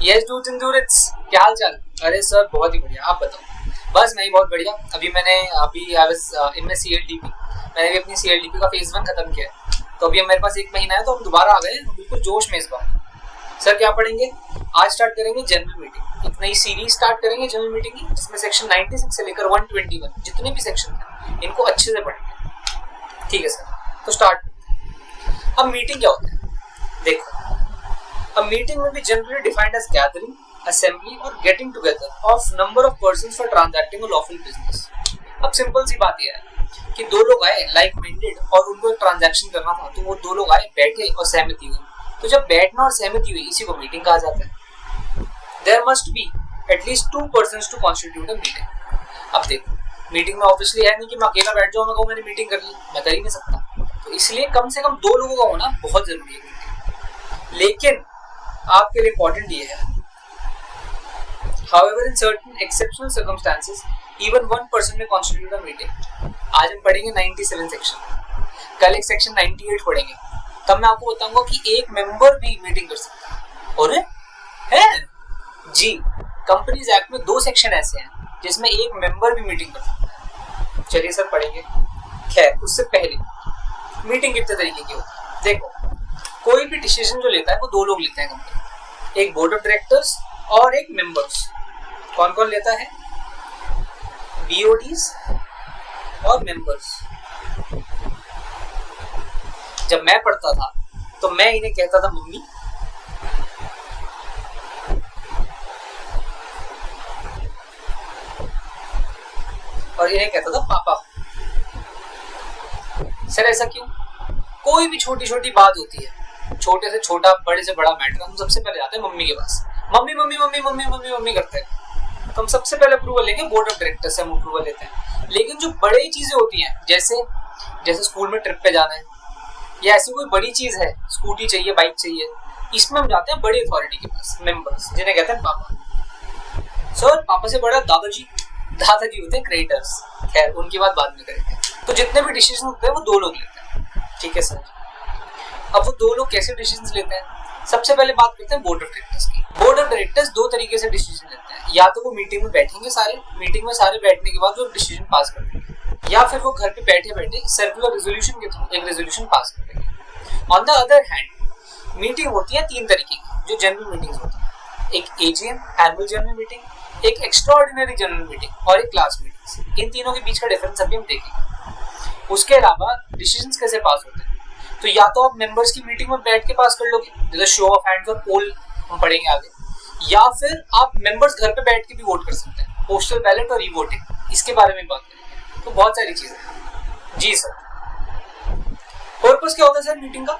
Yes do तंदूरित्स, क्या हाल चाल? अरे सर बहुत ही बढ़िया, आप बताओ। बस मैं ही बहुत बढ़िया। अभी आई वाज इन माय सीएलडीपी। मैंने भी अपनी सीएलडीपी का फेज 1 खत्म किया है, तो अभी मेरे पास एक महीना है, तो हम दोबारा आ गए हैं बिल्कुल जोश में इस बार। सर क्या पढ़ेंगे? आज स्टार्ट करेंगे जनरल मीटिंग, एक नई सीरीज स्टार्ट करेंगे जनरल मीटिंग की, जिसमें सेक्शन 96 से लेकर 121 जितने भी सेक्शन हैं इनको अच्छे से पढ़ेंगे। ठीक है सर, तो स्टार्ट करते हैं। अब मीटिंग क्या होता है? देखो, a meeting may be generally defined as gathering, assembly or getting together of number of persons for transacting a lawful business. अब सिंपल सी बात यह है कि दो लोग आए लाइक माइंडेड और उनको एक ट्रांजैक्शन करना था, तो वो दो लोग आए, बैठे और सहमति हुई। तो जब बैठना और सहमति हुई, इसी को मीटिंग कहा जाता है। There must be at least 2 persons to constitute a meeting. अब देखो, मीटिंग में ऑब्वियसली है नहीं कि मैं अकेला बैठ जाऊँ, मैं कहूँ मैंने मीटिंग कर ली, मैं कर ही नहीं सकता। तो इसलिए कम से कम दो लोगों का होना बहुत जरूरी है। लेकिन आपके लिए इंपॉर्टेंट ये है, however in certain exceptional circumstances even one person may constitute a meeting. आज हम पढ़ेंगे 97 सेक्शन, कल एक सेक्शन 98 पढ़ेंगे, तब मैं आपको बताऊंगा कि एक मेंबर भी मीटिंग कर सकता है। और है जी, कंपनीज एक्ट में 2 सेक्शन ऐसे हैं जिसमें एक मेंबर भी मीटिंग कर सकता है। चलिए सर पढ़ेंगे। खैर, उससे पहले मीटिंग कितने तरीके की होती है? देखो, कोई भी डिसीजन जो लेता है वो 2 लोग लेते हैं कंपनी, एक बोर्ड ऑफ डायरेक्टर्स और एक मेंबर्स। कौन कौन लेता है? बीओडीज और मेंबर्स। जब मैं पढ़ता था तो मैं इन्हें कहता था मम्मी, और इन्हें कहता था पापा। सर ऐसा क्यों? कोई भी छोटी छोटी बात होती है, छोटे से छोटा बड़े से बड़ा मैटर, हम सबसे पहले जाते हैं मम्मी के पास। Mummy mummy mummy mummy mummy mummy करते हैं, तो हम सबसे पहले अप्रूवल लेंगे बोर्ड ऑफ डायरेक्टर्स से, हम अप्रूवल लेते हैं। लेकिन जो बड़ी चीजें होती हैं, जैसे स्कूल में ट्रिप पे जाना है, या ऐसी कोई बड़ी चीज है, स्कूटी चाहिए, बाइक चाहिए, इसमें हम जाते हैं बड़ी अथॉरिटी के पास, मेंबर्स, जिन्हें कहते हैं पापा। सर पापा से बड़ा दादाजी होते हैं क्रिएटर्स। खैर, उनकी बात बाद में करेंगे। तो जितने भी डिसीजन होते हैं वो 2 लोग लेते हैं। ठीक है सर। अब वो 2 लोग कैसे डिसीजन लेते हैं? सबसे पहले बात करते हैं बोर्ड ऑफ डायरेक्टर्स की। बोर्ड ऑफ डायरेक्टर्स 2 तरीके से डिसीजन लेते हैं, या तो वो मीटिंग में बैठेंगे सारे, मीटिंग में सारे बैठने के बाद वो डिसीजन पास कर देंगे, या फिर वो घर पे बैठे बैठे सर्कुलर रेजोल्यूशन के थ्रू एक रेजोल्यूशन पास कर देंगे। On the other hand, meeting होती है 3 तरीके की जो जनरल मीटिंग्स होती है, एक एजीएम एनुअल जनरल मीटिंग, एक एक्स्ट्राऑर्डिनरी जनरल मीटिंग और एक क्लास मीटिंग्स। इन तीनों के बीच का डिफरेंस अभी हम देखेंगे। उसके अलावा डिसीजंस कैसे पास होते हैं, तो या तो आप मेंबर्स की मीटिंग में बैठ के पास कर लोगे, जैसे शो ऑफ हैंड्स और पोल हम पढ़ेंगे आगे, या फिर आप मेंबर्स घर पे बैठ के भी वोट कर सकते हैं, पोस्टल बैलेट और ई वोटिंग, इसके बारे में बात करेंगे। तो बहुत सारी चीजें हैं जी सर। पर्पस क्या होता है सर मीटिंग का?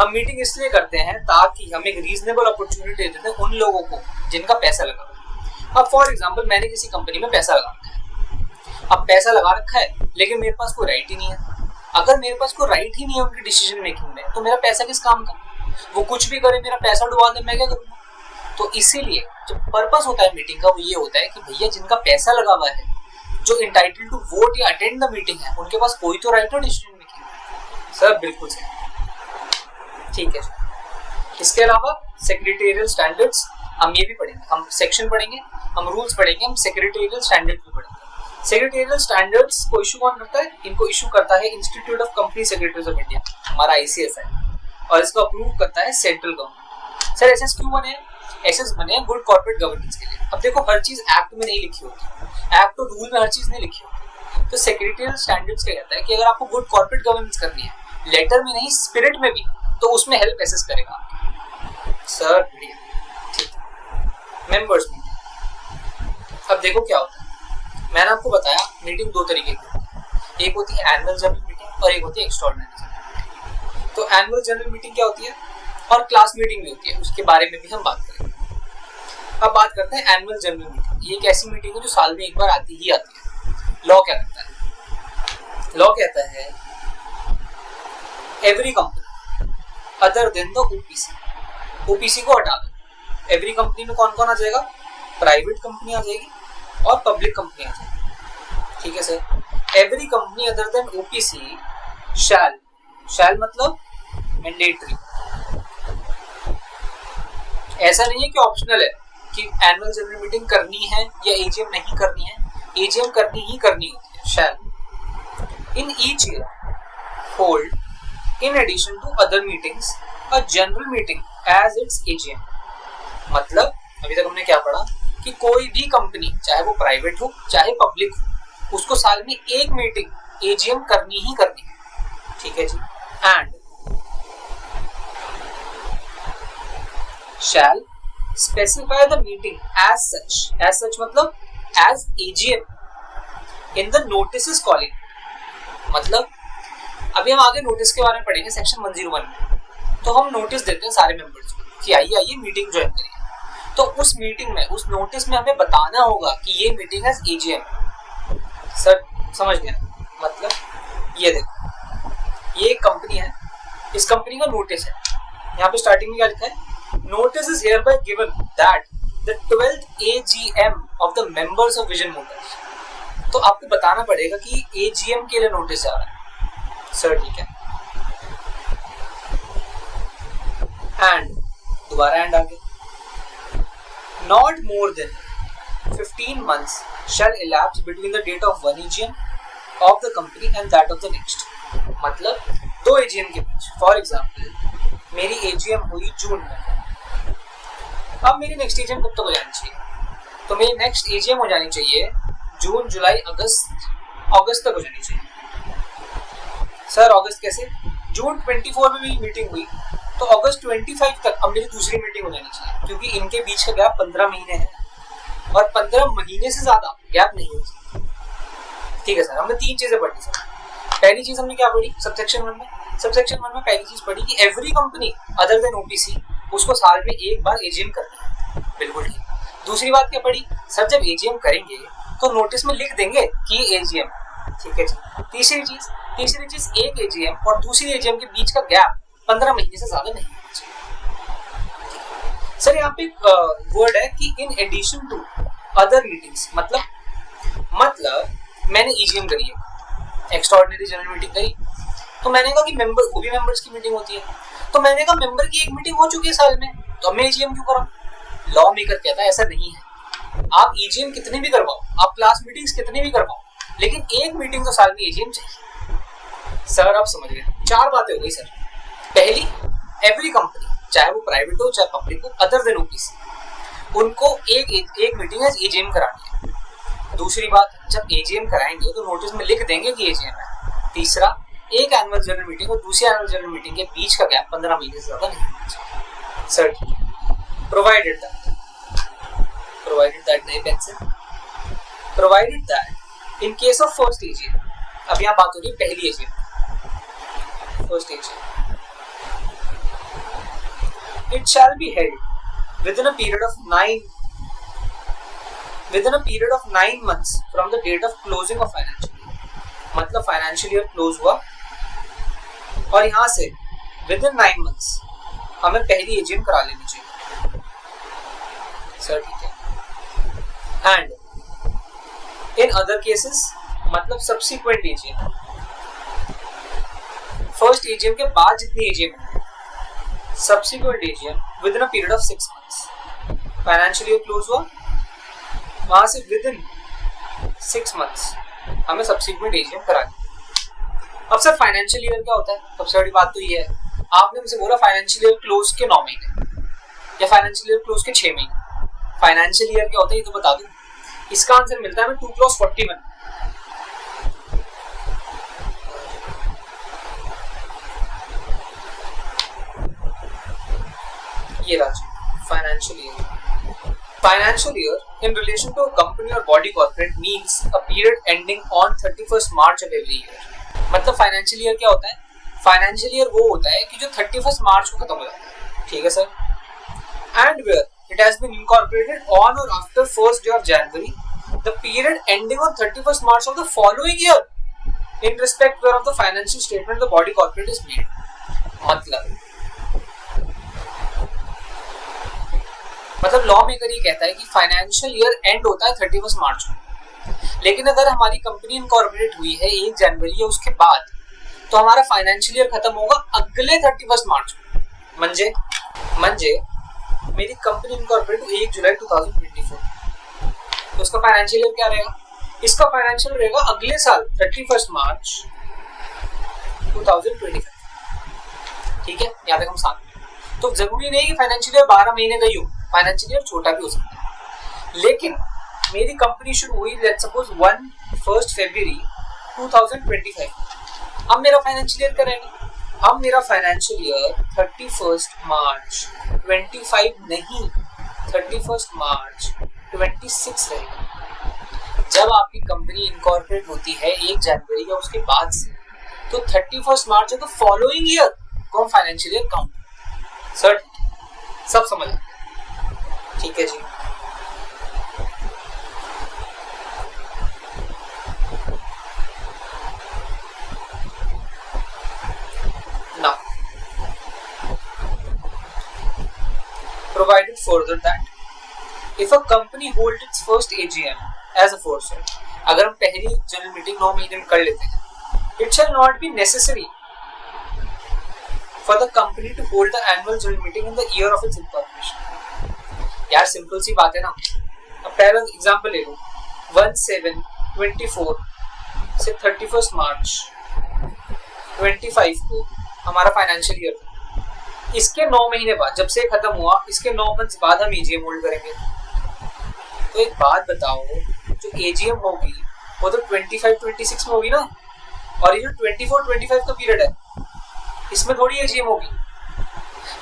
हम मीटिंग इसलिए करते हैं ताकि हम एक रीजनेबल अपॉर्चुनिटी देते हैं उन लोगों को जिनका पैसा लगा हुआ है। अब फॉर एग्जांपल, मैंने किसी कंपनी में पैसा लगा रखा है। अब पैसा लगा रखा है, लेकिन मेरे पास कोई राइट ही नहीं है। अगर मेरे पास कोई राइट ही नहीं है उनकी डिसीजन मेकिंग में, तो मेरा पैसा किस काम का? वो कुछ भी करे, मेरा पैसा डुबा दे, मैं क्या करूँगा? तो इसीलिए जो पर्पस होता है मीटिंग का वो ये होता है कि भैया जिनका पैसा लगा हुआ है, जो इंटाइटल टू वोट या अटेंड द मीटिंग है, उनके पास कोई तो राइट है डिसीजन मेकिंग में। सर बिल्कुल सही, ठीक है। इसके अलावा सेक्रेटेरियल स्टैंडर्ड्स हम ये भी पढ़ेंगे, हम सेक्शन पढ़ेंगे, हम रूल्स पढ़ेंगे, हम सेक्रेटेरियल स्टैंडर्ड्स भी पढ़ेंगे। सेक्रेटेरियल स्टैंडर्ड्स को इशू कौन करता है? इनको इशू करता है institute of company secretaries of India, हमारा आईसीएस है, और इसको अप्रूव करता है सेंट्रल गवर्नमेंट। सर एसएस क्यों बने? एसएस बने गुड कॉर्पोरेट गवर्नेंस के लिए। अब देखो, हर चीज एक्ट में नहीं लिखी होती, एक्ट और रूल में हर चीज नहीं लिखी होती। तो सेक्रेटेरियल स्टैंडर्ड्स क्या कहता है कि अगर आपको गुड कॉर्पोरेट गवर्नेंस करनी है, लेटर में नहीं स्पिरिट में भी, तो उसमें हेल्प एसएस करेगा। सर बढ़िया, ठीक है। मेंबर्स मीटिंग, अब देखो क्या होता है। मैंने आपको बताया मीटिंग 2 तरीके की होती है, एक होती है एनुअल जनरल मीटिंग और एक होती है एक्स्ट्राऑर्डिनरी जनरल मीटिंग। तो एनुअल जनरल मीटिंग क्या होती है, और क्लास मीटिंग भी होती है, उसके बारे में भी हम बात करेंगे। अब बात करते हैं एनुअल जनरल मीटिंग। ये एक ऐसी मीटिंग है जो साल में एक बार आती ही आती है। लॉ क्या कहता है? लॉ कहता है every company other then the OPC, OPC को हटा दो। एवरी कंपनी में कौन कौन आ जाएगा? प्राइवेट कंपनी आ जाएगी और पब्लिक कंपनी आ जाएगी। ठीक है sir. Every company other than OPC shall मतलब मैंडेटरी, ऐसा नहीं है कि ऑप्शनल है कि एनुअल जनरल मीटिंग करनी है या एजीएम नहीं करनी है, एजीएम करनी ही करनी होती है। Shall in each year hold in addition to other meetings a general meeting as its AGM. मतलब अभी तक हमने क्या पढ़ा कि कोई भी कंपनी, चाहे वो प्राइवेट हो चाहे पब्लिक हो, उसको साल में एक मीटिंग एजीएम करनी ही करनी है। ठीक है जी। And shall specify the meeting as such मतलब as AGM in the notices calling। मतलब अभी हम आगे नोटिस के बारे में पढ़ेंगे सेक्शन 101 में। तो हम नोटिस देते हैं सारे मेंबर्स को कि आइए आइए मीटिंग ज्वाइन करिए। तो उस मीटिंग में, उस नोटिस में हमें बताना होगा कि ये मीटिंग है AGM। सर समझ गया? मतलब ये देखो, ये एक कंपनी है, इस कंपनी का नोटिस है। यहाँ पे स्टार्टिंग में क्या लिखा है? Notice is hereby given that the 12th AGM of the members of Vision Motors। तो आपको बताना पड़ेगा कि AGM के लिए नोटिस जा रहा है। सर ठीक है। एंड दोबारा एंड आगे, Not more than 15 months shall elapse between the date of one AGM of the company and that of the next। मतलब 2 AGM के बीच, फॉर एग्जाम्पल मेरी AGM हुई जून में, अब मेरी नेक्स्ट एजीएम कब तक हो जानी चाहिए? तो मेरी नेक्स्ट एजीएम हो जानी चाहिए जून, जुलाई, अगस्त तक हो जानी चाहिए। सर अगस्त कैसे? जून 24 में मेरी मीटिंग हुई तो अगस्त 25 तक अब मेरी दूसरी मीटिंग हो जानी चाहिए, क्योंकि इनके बीच का गैप 15 महीने है और 15 महीने से ज्यादा गैप नहीं होती। ठीक है सर, हमने 3 चीजें पढ़ी सर। पहली चीज हमने क्या पढ़ी सबसेक्शन 1 में? सबसेक्शन 1 में पहली चीज पढ़ी कि every company other than OPC उसको साल में एक बार एजीएम करनी है। बिल्कुल ठीक। दूसरी बात क्या पढ़ी सर? जब एजीएम करेंगे तो नोटिस में लिख देंगे कि एजीएम। ठीक है जी। तीसरी चीज एक एजीएम और दूसरी एजीएम के बीच का गैप 15 महीने से ज्यादा नहीं होना चाहिए। सर यहाँ पे एक वर्ड है कि in addition to other meetings. मतलब मैंने एजीएम करी है, एक्स्ट्राऑर्डिनरी जनरल मीटिंग करी, तो मैंने कहा कि मेंबर को भी मेंबर्स की मीटिंग होती है, तो मैंने कहा मेंबर की एक मीटिंग हो चुकी है साल में, तो मैं एजीएम क्यों कराऊं? लॉ मेकर कहता है ऐसा नहीं है। आप एजीएम कितने भी करवाओ, आप क्लास मीटिंग्स कितने भी करवाओ, लेकिन एक मीटिंग तो साल में एजीएम चाहिए। सर आप समझ गए? 4 बातें हो गई सर। पहली, एवरी कंपनी चाहे वो प्राइवेट हो चाहे पब्लिक हो अदर देन ओपीसी, उनको एक मीटिंग है एजीएम करानी है। दूसरी बात, जब एजीएम कराएंगे तो नोटिस में लिख देंगे कि एजीएम है। तीसरा, एक एनुअल जनरल मीटिंग और दूसरी एनुअल जनरल मीटिंग के बीच का गैप 15 महीने से ज्यादा नहीं होना चाहिए। सर प्रोवाइडेड दैट नहीं pencil, provided that in case of first AGM, अब यहाँ बात हो रही है पहली AGM, first AGM, it shall be held with in a period of 9 months from the date of closing of financial year. मतलब financial year close हुआ और यहाँ से विद इन 9 months हमें पहली एजीएम करा लेनी चाहिए। सर ठीक है। एंड इन अदर केसेस, मतलब सब्सिक्वेंट एजीएम, फर्स्ट एजीएम के बाद जितनी एजीएम है, subsequent AGM with in a period of 6 months। Financial year close हुआ, वहां से विद इन 6 months हमें सब्सिक्वेंट एजीएम करानी। अब सर फाइनेंशियल ईयर क्या होता है? सबसे बड़ी बात तो ये है, आपने मुझे बोला फाइनेंशियल ईयर क्लोज के 9 महीने या फाइनेंशियल ईयर क्लोज के 6 महीने। फाइनेंशियल ईयर क्या होता है ये तो बता दूं। इसका आंसर मिलता है 2 clause 40 में। ये राजी financial year. Financial year in relation to a company or body corporate means a period ending on 31st March of every year। मतलब फाइनेंशियल ईयर क्या होता है? फाइनेंशियल ईयर वो होता है कि जो 31st मार्च को खत्म हो जाता है। ठीक है sir. And where it has been incorporated on or after first day of January, the period ending on 31st March of the following year in respect where of the financial statement the body corporate is made. मतलब law maker ये कहता है कि financial year and होता है 31 मार्च को, लेकिन अगर हमारी कंपनी इनकॉर्पोरेट हुई है 1 जनवरी या उसके बाद, तो हमारा फाइनेंशियल ईयर खत्म होगा अगले 31 मार्च को। म्हणजे मेरी कंपनी इनकॉर्पोरेट 1 जुलाई 2024, तो उसका फाइनेंशियल ईयर क्या रहेगा? इसका फाइनेंशियल रहेगा अगले साल 31 मार्च 2025। ठीक है, यहाँ तक हम साथ में। तो जरूरी नहीं कि फाइनेंशियल ईयर 12 महीने का ही हो, फाइनेंशियल ईयर छोटा भी हो सकता है। लेकिन मेरी कंपनी शुरू हुई लेट्स सपोज 1 फरवरी 2025। अब मेरा फाइनेंशियल ईयर क्या रहेगा? अब मेरा फाइनेंशियल ईयर 31 मार्च 25 नहीं, 31 मार्च 26 रहेगा। जब आपकी कंपनी इनकॉर्पोरेट होती है 1 जनवरी या उसके बाद से, तो 31 मार्च है तो फॉलोइंग ईयर को हम फाइनेंशियल ईयर काउंट। सर सब समझ? ठीक है जी। Now, provided further that if a company holds its first AGM as a foresight, अगर हम पहली जनरल मीटिंग 9 महीने में कर लेते हैं, it shall not be necessary for the company to hold the annual general meeting in the year of its incorporation. यार simple सी बात है ना। अब पहला एग्जांपल ले लो, 1/7/24 से 31 मार्च 25 को हमारा फाइनेंशियल ईयर था। इसके 9 महीने बाद, जब से खत्म हुआ, इसके 9 मंथ्स बाद हम एजीएम होल्ड करेंगे। तो एक बात बताओ, जो एजीएम होगी वो तो 25-26 में होगी ना, और ये जो 24-25 का पीरियड है इसमें थोड़ी एजीएम होगी।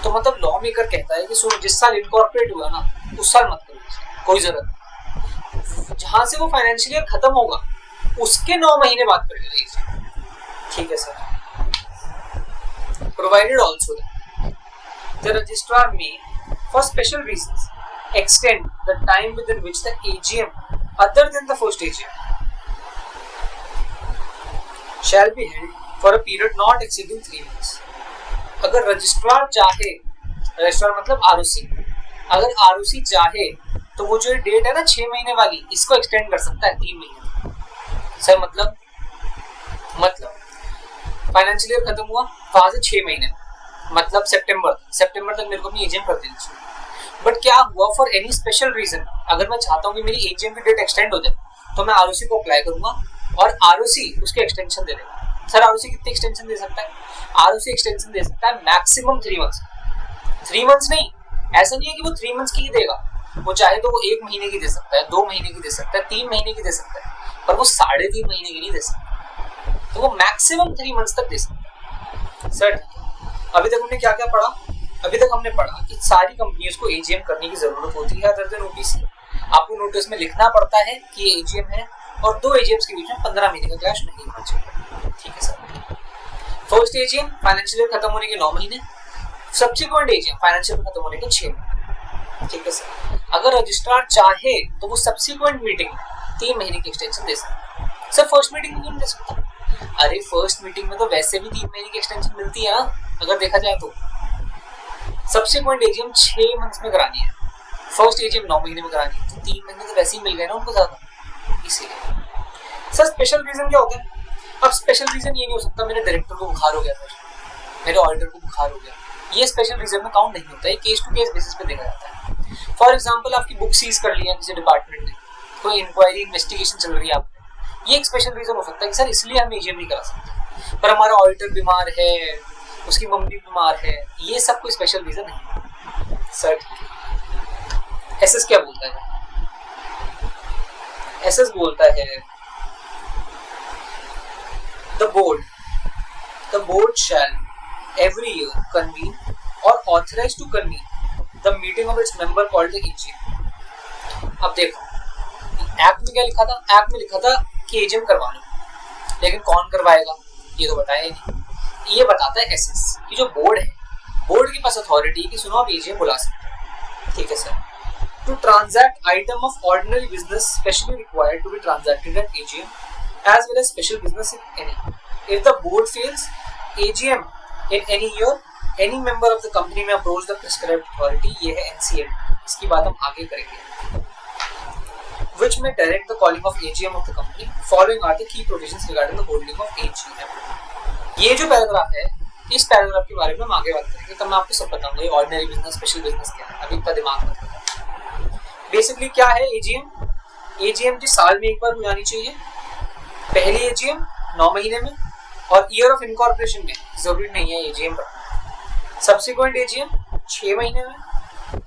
तो मतलब लॉ मेकर कहता है कि सुनो, जिस साल इनकॉर्पोरेट हुआ ना उस साल मत करो, कोई जरूरत नहीं। जहां से वो फाइनेंशियल ईयर खत्म होगा उसके 9 महीने बाद कर लेना। ठीक है sir. Provided also that the registrar may, for special reasons, extend the time within which the AGM, other than the first AGM, shall be held for a period not exceeding 3 months. अगर registrar चाहे, registrar मतलब ROC, अगर ROC चाहे तो वो जो date है ना 6 महीने वाली, इसको एक्सटेंड कर सकता है 3 महीने। सर मतलब फाइनेंशियल ईयर खत्म हुआ वहां से 6 महीने, मतलब सितंबर तक मेरे को अपनी एजीएम कर देनी चाहिए। बट क्या हुआ, फॉर एनी स्पेशल रीजन अगर मैं चाहता हूँ कि मेरी एजीएम की डेट एक्सटेंड हो जाए, तो मैं आरओसी को अप्लाई करूंगा और आरओसी उसके एक्सटेंशन दे देगा। सर आरओसी कितनी एक्सटेंशन दे सकता है? आरओसी एक्सटेंशन दे सकता है मैक्सिमम 3 मंथ्स। 3 मंथ्स नहीं, ऐसा नहीं है कि वो 3 मंथ्स की ही देगा, वो चाहे तो वो 1 महीने की दे सकता है, 2 महीने की दे सकता है, 3 महीने की दे सकता है, पर वो 3.5 महीने की नहीं दे सकता। तो वो मैक्सिमम 3 मंथ्स तक दे सकता है। सर अभी तक हमने क्या क्या पढ़ा? अभी तक हमने पढ़ा कि सारी कंपनीज को एजीएम करने की जरूरत होती है अदर देन ओपीसी। आपको नोटिस में लिखना पड़ता है कि ये एजीएम है, और 2 एजीएम्स के बीच में 15 महीने का क्लैश नहीं होना चाहिए। ठीक है sir. First AGM financial year खत्म होने के 9 महीने, सब्सिक्वेंट एजीएम फाइनेंशियल ईयर खत्म होने के 6 महीने। ठीक है सर। अगर रजिस्ट्रार चाहे तो वो सब्सिक्वेंट मीटिंग 3 महीने की एक्सटेंशन दे सकता है। सर फर्स्ट मीटिंग में क्यों नहीं दे सकता? अरे फर्स्ट मीटिंग में तो वैसे भी 3 महीने की एक्सटेंशन मिलती है ना, अगर देखा जाए तो। सब्सिक्वेंट एजीएम 6 मंथ्स में करानी है, फर्स्ट एजीएम 9 महीने में करानी है, तो 3 महीने तो वैसे ही मिल गए ना उनको ज्यादा, इसीलिए। सर स्पेशल रीजन क्या होता है? अब स्पेशल रीजन ये नहीं हो सकता मेरे डायरेक्टर को बुखार हो गया था, मेरे ऑडिटर को बुखार हो गया, ये स्पेशल रीजन में काउंट नहीं होता है, केस टू केस बेसिस पे देखा जाता है। फॉर एग्जांपल आपकी बुक सीज कर ली है किसी डिपार्टमेंट ने, कोई इंक्वायरी इन्वेस्टिगेशन चल रही है आप, ये एक स्पेशल रीजन हो सकता है कि सर इसलिए हम एजीएम नहीं करा सकते, पर हमारा ऑडिटर बीमार है, उसकी मम्मी बीमार है, ये सब कोई स्पेशल रीजन नहीं है। सर एसएस क्या बोलता है? एसएस बोलता है the board shall every year convene or authorize to convene the meeting of its member called the AGM। अब देखो एक्ट में क्या लिखा था? एक्ट में लिखा था कि एजीएम करवा लो, लेकिन कौन करवाएगा ये तो बताया ही नहीं। ये बताता है एसएस कि जो बोर्ड है, बोर्ड के पास अथॉरिटी है कि सुनो आप एजीएम बुला सकते हैं। ठीक है सर। To transact item of ordinary business specially required to be transacted at AGM as well as special business in any. If the board fails AGM in any year, any member of the company may approach the prescribed authority। ये है NCLT, इसकी बात हम आगे करेंगे। Which may direct the calling of AGM of the company। Following are the key provisions regarding the holding of AGM। ये जो paragraph है इस पैराग्राफ के बारे में हम आगे बात करेंगे, तब मैं आपको सब बताऊंगा ये ऑर्डिनरी बिजनेस, स्पेशल बिजनेस क्या है, अभी इतना दिमाग मत लगाओ। बेसिकली क्या है एजीएम? एजीएम जी साल में एक बार हो जानी चाहिए। पहली एजीएम 9 महीने में और ईयर ऑफ इनकॉर्पोरेशन में जरूरी नहीं है एजीएम रखना। सब्सिक्वेंट एजीएम 6 महीने में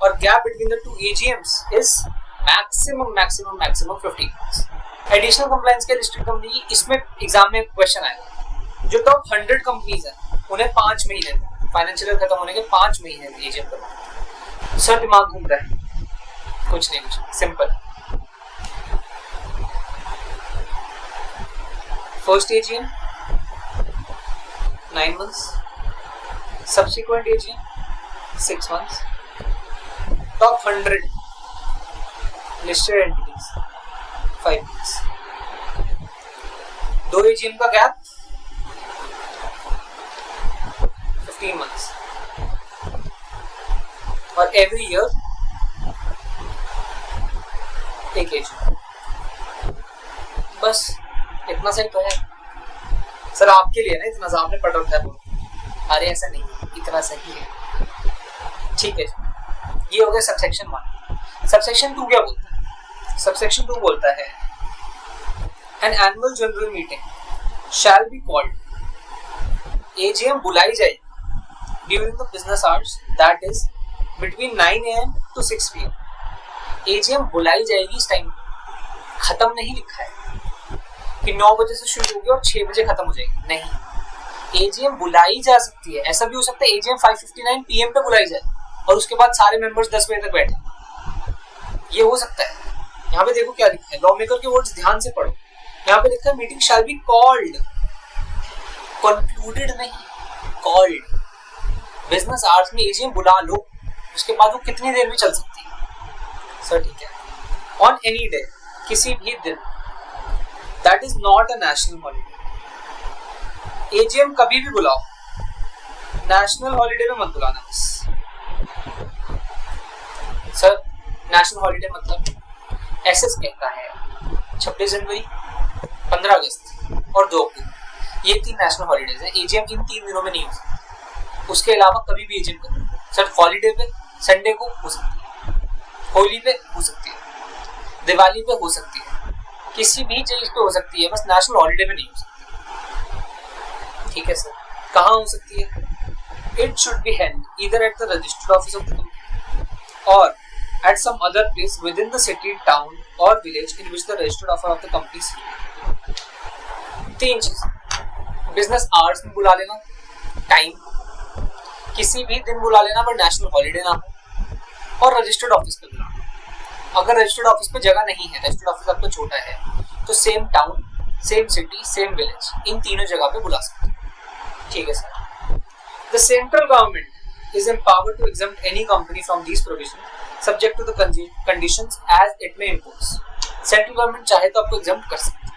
और gap between the two AGMs is maximum 15 months। Additional compliance के लिस्टेड कंपनी, इसमें एग्जाम में क्वेश्चन आएगा, जो टॉप 100 कंपनीज हैं उन्हें 5 महीने में फाइनेंशियल खत्म होने के 5 महीने में एजीएम करवाना। सर दिमाग घूम रहा है? कुछ नहीं, simple. First AGM 9 months, subsequent AGM 6 months, top 100 listed entities 5 months, 2 AGM का गैप 15 months और एवरी ईयर एक एजीएम। बस इतना सही तो है सर आपके लिए ना, इतना आपने पढ़ रखा है। अरे ऐसा नहीं, इतना सही है, ठीक है। ये हो गया सबसेक्शन 1। सबसेक्शन 2 क्या बोलता है? सबसेक्शन 2 बोलता है an annual general meeting shall be called, AGM बुलाई जाएगी during the business hours that is between 9 AM to 6 PM। AGM बुलाई जाएगी इस टाइम, खत्म नहीं लिखा है कि 9 बजे से शुरू होगी और 6 बजे खत्म हो जाएगी, नहीं। एजीएम बुलाई जा सकती है, ऐसा भी हो सकता है एजीएम 5:59 PM पे बुलाई जाए और उसके बाद सारे मेंबर्स 10 बजे तक बैठे, ये हो सकता है। यहाँ पे देखो क्या लिखा है, लॉ मेकर के वर्ड्स ध्यान से पढ़ो। यहाँ पे लिखा है meeting shall be called, concluded नहीं, कॉल्ड। बिजनेस आवर्स में एजीएम बुला लो, उसके बाद वो कितनी देर भी चल सकती है। सर ठीक है। ऑन एनी डे, किसी भी दिन, that is not a national holiday. AGM कभी भी बुलाओ, नेशनल हॉलीडे में मत बुलाना बस। सर नेशनल हॉलीडे मतलब एसएस कहता है 26 जनवरी, 15 अगस्त और 2 अक्टूबर, ये 3 नेशनल हॉलीडेज हैं। एजीएम इन 3 दिनों में नहीं हो सकती, उसके अलावा कभी भी एजीएम करो। सर हॉलीडे पे संडे को हो सकती है, होली पे हो सकती है, दिवाली पे हो सकती है, किसी भी चीज पे हो सकती है, बस नेशनल हॉलीडे पे नहीं हो सकती। ठीक है सर। कहाँ हो सकती है? It should be held either at the registered office of the company और at some other place within the city, town or village in which the registered officer of the company is located। 3 चीज, business hours में बुला लेना, time किसी भी दिन बुला लेना पर नेशनल हॉलीडे ना हो, और रजिस्टर्ड ऑफिस पे बुलाना। अगर रजिस्टर्ड ऑफिस पे जगह नहीं है, रजिस्टर्ड ऑफिस आपका छोटा है, तो same town, same city, same village, इन तीनों जगह पे बुला सकते हैं। ठीक है sir. The central government is empowered to exempt any company from these provisions subject to the conditions as it may impose। Central government चाहे तो आपको एग्जाम्प्ट कर सकती है।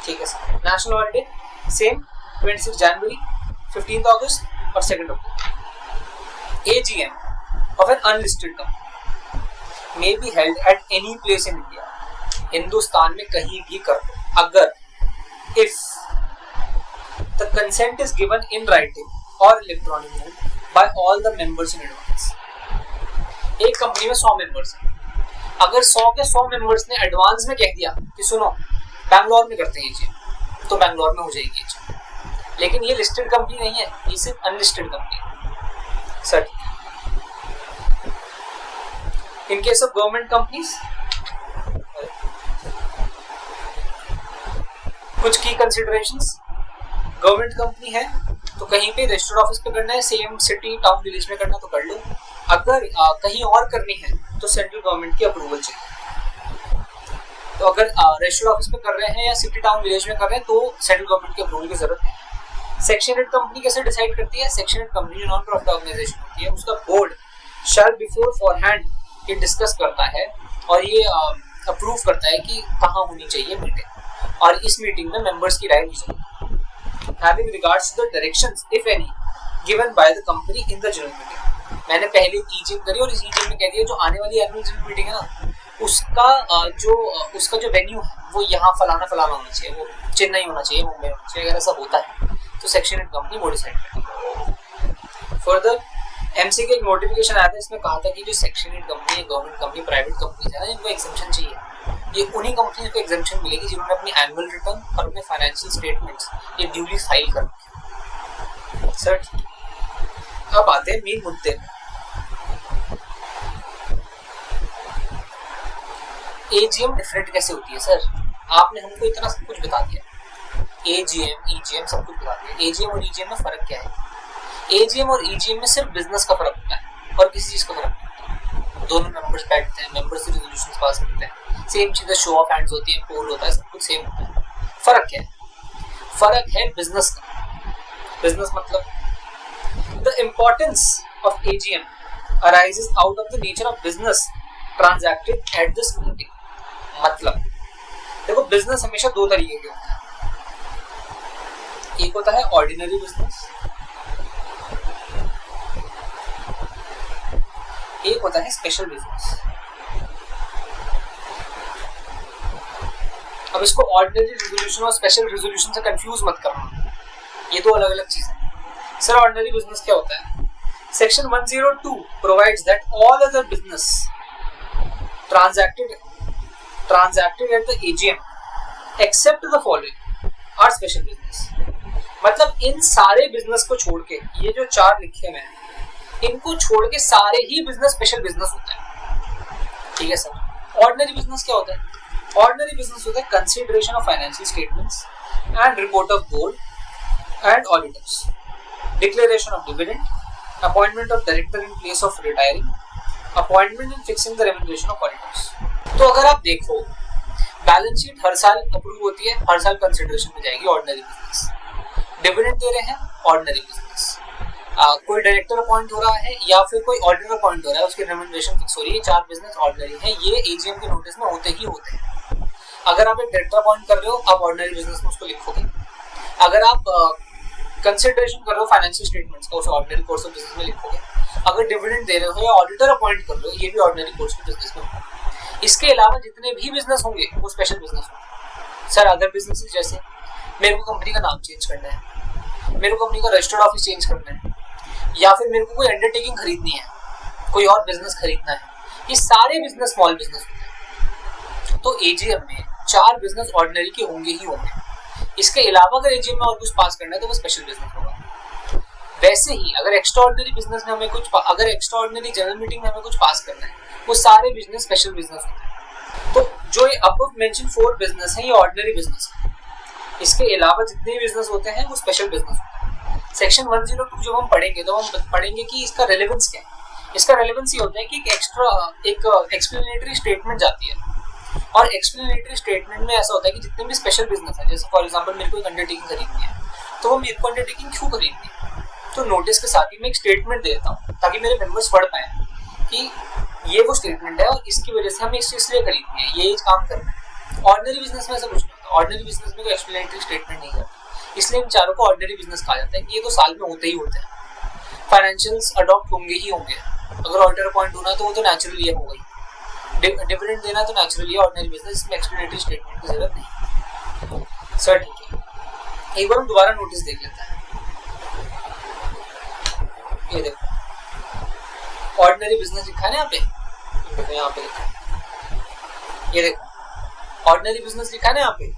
ठीक है सर। नेशनल हॉलीडे सेम 26 जनवरी, 15 अगस्त और 2 अक्टूबर। AGM of an unlisted company may be held at any place in India, Hindustan में कहीं भी कर लो, अगर if the consent is given in writing or electronic mode by all the members in advance। एक कंपनी में 100 मेंबर्स हैं, अगर 100 के 100 मेंबर्स ने एडवांस में कह दिया कि सुनो बैंगलोर में करते हैं ये चीज, तो बैंगलोर में हो जाएगी ये चीज। लेकिन ये लिस्टेड कंपनी नहीं है, ये सिर्फ अनलिस्टेड कंपनी है। Sir in case of government companies, कुछ की कंसिडरेशंस। गवर्नमेंट कंपनी है तो कहीं पे रजिस्टर्ड ऑफिस पे करना है, सेम सिटी, टाउन, विलेज में करना तो कर लो। अगर कहीं और करनी है तो सेंट्रल गवर्नमेंट की अप्रूवल चाहिए। तो अगर रजिस्टर्ड ऑफिस पे कर रहे हैं या सिटी, टाउन, विलेज में कर रहे हैं तो सेंट्रल गवर्नमेंट की अप्रूवल की जरूरत है। सेक्शन 8 कंपनी कैसे डिसाइड करती है? सेक्शन 8 कंपनी जो नॉन प्रॉफिट ऑर्गेनाइजेशन होती है, उसका बोर्ड शैल बिफोर फॉरहैंड ये डिस्कस करता है और ये अप्रूव करता है कि कहाँ होनी चाहिए मीटिंग, और इस मीटिंग में मेंबर्स की राय ली जाएगी having regards to the directions if any given by the company in the general meeting। मैंने पहले ईजीएम करी और इस ईजीएम में कह दिया जो आने वाली एनुअल जनरल मीटिंग है ना, उसका जो वेन्यू है वो यहाँ फलाना होना चाहिए, वो चेन्नई होना चाहिए, मुंबई होना चाहिए। अगर ऐसा होता है तो सेक्शन 8 कंपनी वो डिसाइड करती है। फर्दर एमसी के एक नोटिफिकेशन आया था, इसमें कहा था कि जो सेक्शन 8 कंपनी है, गवर्नमेंट कंपनी, प्राइवेट कंपनी है ना, इनको एग्जेम्पशन चाहिए। ये उन्हीं कंपनी को एग्जेम्पशन मिलेगी जिन्होंने अपनी एनुअल रिटर्न और अपने फाइनेंशियल स्टेटमेंट्स ये ड्यूली फाइल कर रखे। सर ठीक है, अब आते हैं मेन मुद्दे पे। एजीएम डिफरेंट कैसे होती है सर? आपने हमको इतना सब कुछ बता दिया, एजीएम ईजीएम सब कुछ बता दिया। एजीएम और ईजीएम में फर्क क्या है? एजीएम और ईजीएम में सिर्फ बिजनेस का फर्क होता है और किसी चीज का फर्क नहीं होता। दोनों मेंबर्स बैठते हैं, मेंबर्स से रेजोल्यूशंस पास करते हैं, सेम चीजें, शो ऑफ हैंड्स होती है, पोल होता है, सब कुछ सेम होता है। फर्क क्या है? फर्क है बिजनेस का। बिजनेस मतलब the importance of AGM arises out of the nature of business transacted at this meeting. मतलब देखो, बिजनेस हमेशा दो तरीके के होता है। एक होता है ऑर्डिनरी बिजनेस, एक होता है स्पेशल बिजनेस। अब इसको ऑर्डिनरी रेजोल्यूशन और स्पेशल रेजोल्यूशन से कंफ्यूज मत करना, ये दो अलग अलग चीजें हैं। सर ऑर्डिनरी बिजनेस क्या होता है? Section 102 provides that all other business transacted at the AGM except the following are special business. मतलब इन सारे बिजनेस को छोड़ के, ये जो चार लिखे हुए हैं, इनको छोड़ के सारे ही बिजनेस स्पेशल बिजनेस होता है। ठीक है सर। ऑर्डिनरी बिजनेस क्या होता है? ऑर्डिनरी बिजनेस होता है consideration of financial statements and report of board and auditors, declaration of dividend, appointment of director in place of retiring, appointment in fixing the remuneration of auditors. तो अगर आप देखो, balance sheet हर साल approve होती है, हर साल कंसीडरेशन में जाएगी ऑर्डिनरी बिजनेस। डिविडेंड दे रहे हैं, ऑर्डिनरी बिजनेस। कोई डायरेक्टर अपॉइंट हो रहा है या फिर कोई ऑडिटर अपॉइंट हो रहा है, उसकी रेम्युनरेशन फिक्स हो रही है, चार बिजनेस ऑर्डिनरी है, ये एजीएम के नोटिस में होते ही होते हैं। अगर आप एक डायरेक्टर अपॉइंट कर रहे हो, आप ऑर्डिनरी बिजनेस में उसको लिखोगे। अगर आप कंसिडरेशन कर रहे हो फाइनेंशियल स्टेटमेंट्स का, उसे ऑर्डिनरी कोर्स ऑफ बिजनेस में लिखोगे। अगर डिविडेंड दे रहे हो या ऑडिटर अपॉइंट कर रहे हो, ये भी ऑर्डिनरी कोर्स ऑफ बिजनेस में होगा। इसके अलावा जितने भी बिजनेस होंगे वो स्पेशल बिजनेस होंगे। सर अदर बिजनेस जैसे मेरे को कंपनी का नाम चेंज करना है, मेरे को कंपनी का रजिस्टर्ड ऑफिस चेंज करना है, या फिर मेरे को कोई अंडरटेकिंग खरीदनी है, कोई और बिजनेस खरीदना है, ये सारे बिजनेस स्मॉल बिजनेस होते हैं। तो एजीएम में चार बिजनेस ऑर्डिनरी के होंगे ही होंगे। इसके अलावा अगर एजीएम में और कुछ पास करना है तो वो स्पेशल बिजनेस होगा। वैसे ही अगर एक्स्ट्रा ऑर्डिनरी बिजनेस में हमें कुछ, अगर एक्स्ट्रा ऑर्डिनरी जनरल मीटिंग में हमें कुछ पास करना है, वो सारे बिजनेस स्पेशल बिजनेस होते हैं। तो जो ये अबव मेंशन 4 बिजनेस है, ये ऑर्डिनरी बिजनेस है। इसके अलावा जितने बिजनेस होते हैं वो स्पेशल बिजनेस होते हैं। सेक्शन 102 जब हम पढ़ेंगे तो हम पढ़ेंगे कि इसका रेलेवेंस क्या है। इसका रेलेवेंस ये होता है कि एक एक्सप्लेनेटरी स्टेटमेंट जाती है, और एक्सप्लेनेटरी स्टेटमेंट में ऐसा होता है कि जितने भी स्पेशल बिजनेस है, जैसे फॉर एग्जांपल मेरे को एक अंडरटेकिंग खरीदनी है, तो वो मेरे को अंडरटेकिंग क्यों खरीदनी है, तो नोटिस के साथ ही मैं एक स्टेटमेंट दे देता हूँ ताकि मेरे मेंबर्स पढ़ पाए कि ये वो स्टेटमेंट है और इसकी वजह से हमें इसलिए खरीदनी है, ये काम करना है। ऑर्डिनरी बिजनेस में ऐसा कुछ नहीं होता। ऑर्डिनरी बिजनेस में कोई एक्सप्लेनेटरी स्टेटमेंट नहीं करता, इसलिए इन चारों को ऑर्डिनरी बिजनेस कहा जाता है कि ये तो साल में होते ही होते हैं। फाइनेंशियल्स अडॉप्ट होंगे ही होंगे। अगर ऑडिटर अपॉइंट होना तो वो तो नेचुरली है, होगा ही। डिविडेंड देना तो नेचुरली है, ऑर्डिनरी बिजनेस में एक्सप्लेनेटरी स्टेटमेंट की जरूरत नहीं। सर ठीक है, एक बार हम दोबारा नोटिस देख लेते हैं। ये देखो ऑर्डिनरी बिजनेस लिखा है ना यहाँ पे, देखो यहाँ पे लिखा है, ये देखो ऑर्डिनरी बिजनेस लिखा है ना यहाँ पे।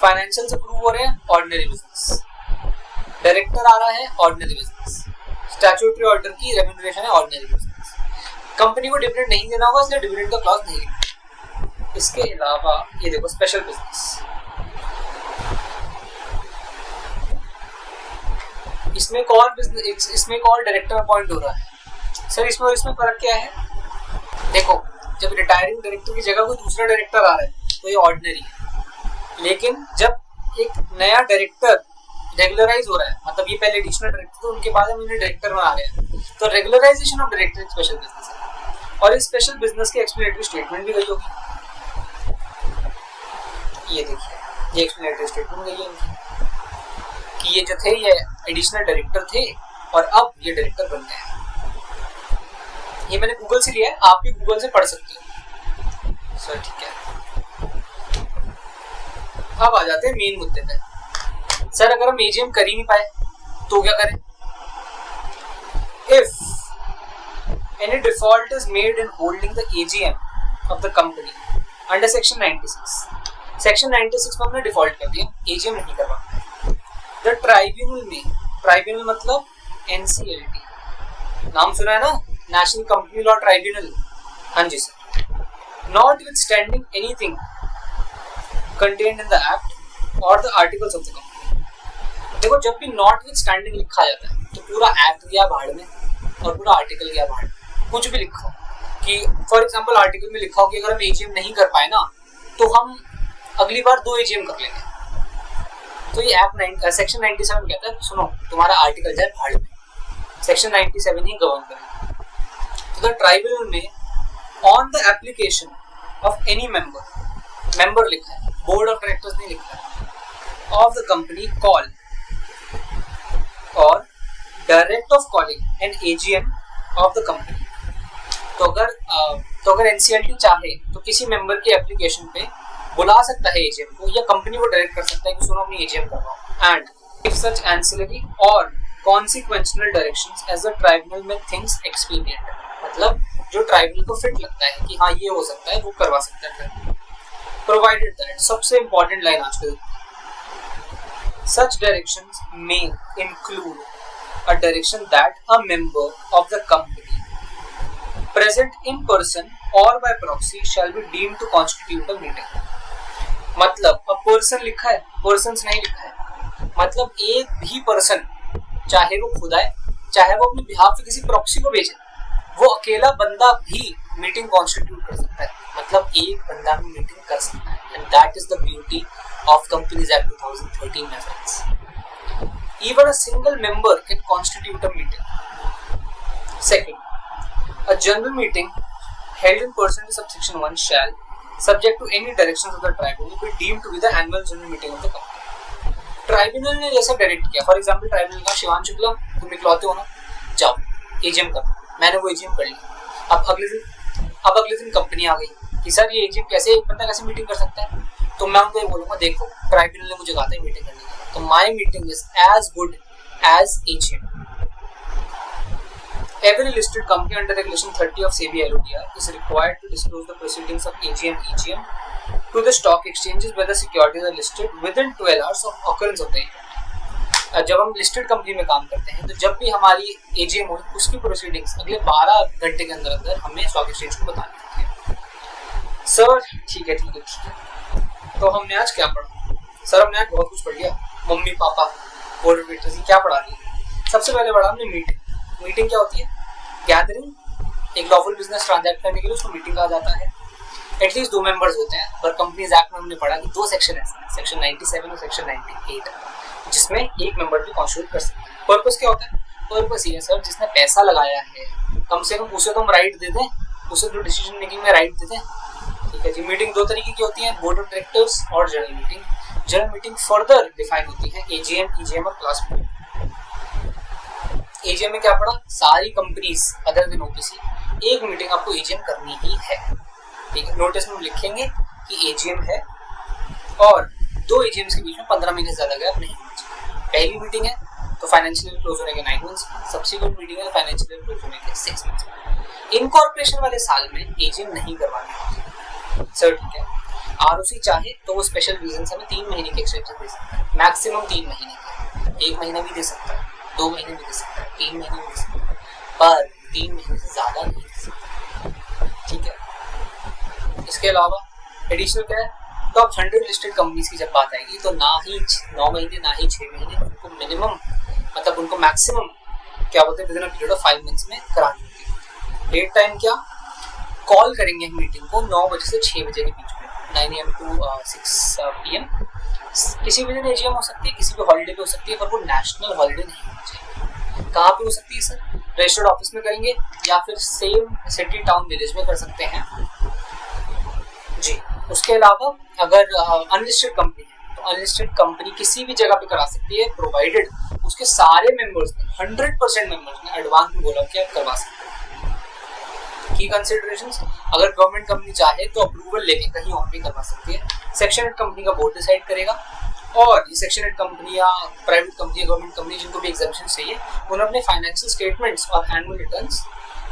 फाइनेंशियल से प्रूव हो रहे हैं, ऑर्डिनरी बिजनेस। डायरेक्टर आ रहा है, ऑर्डिनरी बिजनेस। स्टैट्यूटरी ऑर्डर की रेम्युनरेशन है, ऑर्डिनरी बिजनेस। कंपनी को डिविडेंड नहीं देना होगा, इसलिए डिविडेंड का क्लॉज नहीं लिखा। इसके अलावा ये देखो स्पेशल बिजनेस, इसमें एक और बिजनेस, इसमें एक और डायरेक्टर अपॉइंट हो रहा है। सर इसमें और इसमें फर्क क्या है? देखो जब रिटायरिंग डायरेक्टर की जगह कोई दूसरा डायरेक्टर आ रहा है तो ये ऑर्डिनरी है, लेकिन जब एक नया डायरेक्टर रेगुलराइज हो रहा है, मतलब ये पहले एडिशनल डायरेक्टर तो उनके बाद हम इन्हें डायरेक्टर बना रहे हैं, तो रेगुलराइजेशन ऑफ डायरेक्टर एक स्पेशल बिजनेस है। और इस स्पेशल बिजनेस की एक्सप्लेनेटरी स्टेटमेंट भी गई होगी। ये देखिए, ये एक्सप्लेनेटरी स्टेटमेंट गई है इनकी कि ये जो थे ये एडिशनल डायरेक्टर थे और अब ये डायरेक्टर बन गए हैं। ये मैंने गूगल से लिया है, आप भी गूगल से पढ़ सकते हो। सर ठीक है, अब आ जाते हैं मेन मुद्दे पे। सर अगर हम एजीएम कर ही नहीं पाए तो क्या करें? If any default is made in holding the AGM of the company under section 96, section 96 में हमने डिफॉल्ट कर दिया, AGM नहीं करवा। The tribunal में, ट्राइब्यूनल मतलब NCLT, नाम सुना है ना, नेशनल कंपनी लॉ ट्राइब्यूनल, हाँ जी sir. Notwithstanding anything contained in the act or the articles of the company, देखो जब भी notwithstanding लिखा जाता है तो पूरा एक्ट गया भाड़ में और पूरा आर्टिकल गया भाड़ में। कुछ भी लिखा हो कि फॉर एग्जांपल आर्टिकल में लिखा हो कि अगर हम एजीएम नहीं कर पाए ना तो हम अगली बार 2 एजीएम कर लेंगे, तो ये एक्ट सेक्शन 97 कहता है सुनो तुम्हारा आर्टिकल जाए भाड़ में, सेक्शन 97 ही गवर्न करेगा। तो द ट्राइब्यूनल में on the application of any member लिखा है, बोर्ड ऑफ डायरेक्टर्स नहीं लिखा है, of the company call or direct of calling an AGM of the company. तो अगर एनसीएलटी चाहे तो किसी मेंबर के एप्लीकेशन पे बुला सकता है एजीएम को, या कंपनी को डायरेक्ट कर सकता है कि सुनो अपनी एजीएम करवाओ। And if such ancillary or consequential directions as the tribunal may thinks expedient, मतलब जो ट्राइब्यूनल को फिट लगता है कि हाँ ये हो सकता है वो करवा सकता है ट्राइब्यूनल, प्रोवाइडेड दैट, सबसे इंपॉर्टेंट लाइन आजकल, such directions may include a direction that a member of the company present in person or by proxy shall be deemed to constitute a meeting। मतलब अब पर्सन लिखा है, persons नहीं लिखा है, मतलब एक भी पर्सन, चाहे वो खुद आए चाहे वो अपने बिहाफ पे किसी प्रॉक्सी को भेजे, वो अकेला बंदा भी मीटिंग कॉन्स्टिट्यूट कर सकता है, मतलब एक बंदा भी मीटिंग कर सकता है। And that is the beauty of companies act 2013 my friends। Even a single member can constitute a meeting। Second, a general meeting held in person to subsection 1 shall, subject to any directions of the tribunal, be deemed to be the annual general meeting of the company। Tribunal ने जैसा direct किया, for example tribunal का शिवान शुक्ला तुम इकलौते हो ना, जाओ AGM करो, मैंने वो एजीएम कर लिया। अब अगले दिन कंपनी आ गई कि सर ये एजीएम कैसे, एक बंदा कैसे मीटिंग कर सकता है, तो मैं उनको ये बोलूंगा देखो ट्राइब्यूनल ने मुझे कहा था मीटिंग करने के लिए, तो my meeting is as good as AGM. Every listed company under Regulation 30 of SEBI LODR is required to disclose the proceedings of AGM EGM to the stock exchanges where the securities are listed within 12 hours of occurrence of the event। जब हम listed company में काम करते हैं तो जब भी हमारी एजीएम हो उसकी प्रोसीडिंग्स अगले 12 घंटे के अंदर हमें स्टॉक एक्सचेंज को बतानी होती है। सर ठीक है। तो हमने आज क्या पढ़ा? सर हमने आज बहुत कुछ पढ़ लिया, mummy papa board of directors क्या पढ़ा लिया। सबसे पहले पढ़ा हमने मीटिंग क्या होती है? गैदरिंग, एक लॉफुल बिजनेस ट्रांजैक्ट करने के लिए उसको मीटिंग कहा जाता है। एटलीस्ट 2 मेंबर्स होते हैं, पर कंपनीज एक्ट में हमने पढ़ा कि 2 सेक्शन है, सेक्शन 97 और सेक्शन 98, जिसमें एक मेंबर भी कॉन्स्टिट्यूट कर सकते हैं। पर्पस क्या होता है? पर्पस ये है सर जिसने पैसा लगाया है कम से कम उसे तो हम राइट दे दें, उसे तो डिसीजन मेकिंग में राइट दे दें। ठीक है जी। मीटिंग 2 तरीके की होती है, बोर्ड ऑफ डायरेक्टर्स और general meeting. General meeting further define होती है एजीएम, ईजीएम और क्लास मीटिंग। एजीएम में क्या पढ़ा? सारी कंपनीज अदर देन ओपीसी एक मीटिंग आपको एजीएम करनी ही है। ठीक है, नोटिस में लिखेंगे कि एजीएम है और 2 एजीएम्स के बीच में 15 महीने से ज्यादा गैप नहीं होना चाहिए। पहली मीटिंग है तो फाइनेंशियल ईयर क्लोज होने के 9 मंथ्स, सब्सिक्वेंट मीटिंग है तो फाइनेंशियल ईयर क्लोज होने के 6 मंथ्स। इनकॉर्पोरेशन वाले साल में एजीएम नहीं करवानी होती सर। ठीक है, आरओसी चाहे तो वो स्पेशल रीजन से हमें 3 महीने के एक्सटेंशन दे सकता है, मैक्सिमम 3 महीने का, 1 महीना भी दे सकता है, 2 महीने भी दे सकता है, 3 महीने भी दे सकता है, पर 3 महीने से ज्यादा नहीं दे सकता। ठीक है, इसके अलावा एडिशनल क्या है? टॉप 100 लिस्टेड कंपनीज की जब बात आएगी तो ना ही 9 महीने ना ही 6 महीने, उनको मिनिमम मतलब उनको मैक्सिमम क्या बोलते हैं within a period of 5 months में करानी होती है। डेट टाइम क्या? कॉल करेंगे हम मीटिंग को 9 बजे से 6 बजे के बीच में, 9 AM to 6 PM। किसी भी दिन एजीएम हो सकती है, किसी भी हॉलीडे पे हो सकती है, पर वो नेशनल हॉलीडे नहीं होना चाहिए। कहाँ पे हो सकती है सर? रजिस्टर्ड ऑफिस में करेंगे या फिर सेम सिटी टाउन विलेज में कर सकते हैं जी। उसके अलावा अगर अनलिस्टेड कंपनी है तो अनलिस्टेड कंपनी किसी भी जगह पे करा सकती है, प्रोवाइडेड उसके सारे मेंबर्स ने 100% मेंबर्स ने एडवांस में बोला कि आप करवा सकते हैं। की कंसिडरेशंस, अगर गवर्नमेंट कंपनी चाहे तो अप्रूवल लेके कहीं और भी करवा सकती है। सेक्शन 8 कंपनी का बोर्ड डिसाइड करेगा और ये सेक्शन 8 कंपनी या प्राइवेट कंपनी, गवर्नमेंट कंपनी जिनको भी एग्जामिशन चाहिए, उन्होंने अपने फाइनेंशियल स्टेटमेंट्स और एनुअल रिटर्न्स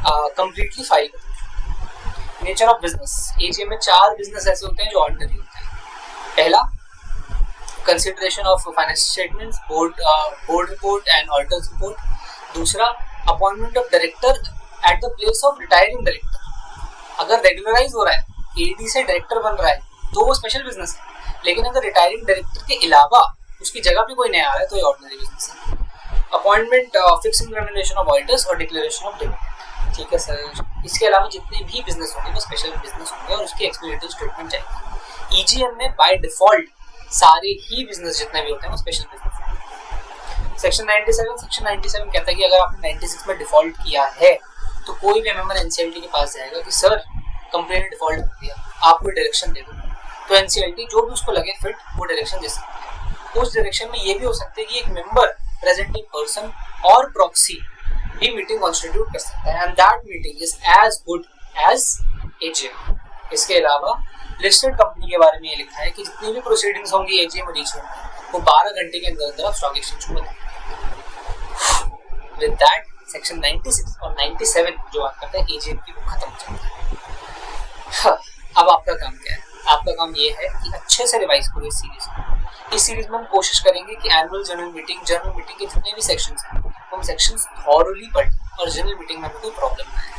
कंप्लीटली फाइल करते हैं। नेचर ऑफ बिजनेस, एजीएम में 4 बिजनेस ऐसे होते हैं जो ऑर्डिनरी होते हैं। पहला, consideration of financial statements, board report and auditors report. दूसरा, appointment of director at the place of retiring director. अगर रेगुलराइज हो रहा है, एडी से डायरेक्टर बन रहा है, तो वो स्पेशल बिजनेस है। लेकिन अगर रिटायरिंग डायरेक्टर के अलावा उसकी जगह पे कोई नया आ रहा है तो ये ऑर्डिनरी बिजनेस है। Appointment, fixing remuneration of auditors और डिक्लेरेशन ऑफ डिविडेंड। ठीक है सर, इसके अलावा जितने भी बिजनेस होंगे वो स्पेशल बिजनेस होंगे और उसकी एक्सप्लेनेटरी स्टेटमेंट चाहिए। ईजीएम में बाय डिफॉल्ट सारे ही बिजनेस जितने भी होते हैं वो स्पेशल बिजनेस होंगे। सेक्शन 97 कहता है कि अगर आपने 96 में डिफॉल्ट किया है तो कोई भी मेंबर एनसीएलटी के पास जाएगा कि सर कंपनी ने डिफॉल्ट कर दिया, आप कोई डायरेक्शन दे दो, तो एनसीएलटी जो भी उसको लगे फिट वो डायरेक्शन दे सकती है। उस डायरेक्शन में ये भी हो सकता है कि एक मेंबर, प्रेजेंटिंग पर्सन और प्रॉक्सी भी मीटिंग कॉन्स्टिट्यूट कर सकता है, and that meeting is as good as AGM. इसके अलावा लिस्टेड कंपनी के बारे में ये लिखा है कि जितनी भी प्रोसीडिंग्स होंगी एजीएम और ईजीएम में, वो 12 घंटे के अंदर अंदर आप स्टॉक एक्सचेंज को बताएंगे। विद दैट सेक्शन 96 और 97 जो बात करता है एजीएम की, वो खत्म हो जाता है। अब आपका काम क्या है? आपका काम ये है कि अच्छे से रिवाइज करो इस सीरीज को। इस सीरीज में हम कोशिश करेंगे कि एनुअल जनरल मीटिंग के जितने भी सेक्शंस हैं हम सेक्शंस थॉरोली पढ़ें और जनरल मीटिंग में कोई प्रॉब्लम ना आए।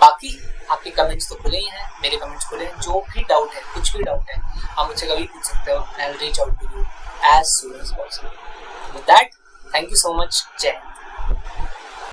बाकी आपके कमेंट्स तो खुले ही हैं, मेरे कमेंट्स खुले हैं। जो भी डाउट है, कुछ भी डाउट है, आप मुझसे कभी पूछ सकते हो। I will reach out to you as soon as possible. With that, thank you so much. जय हिंद।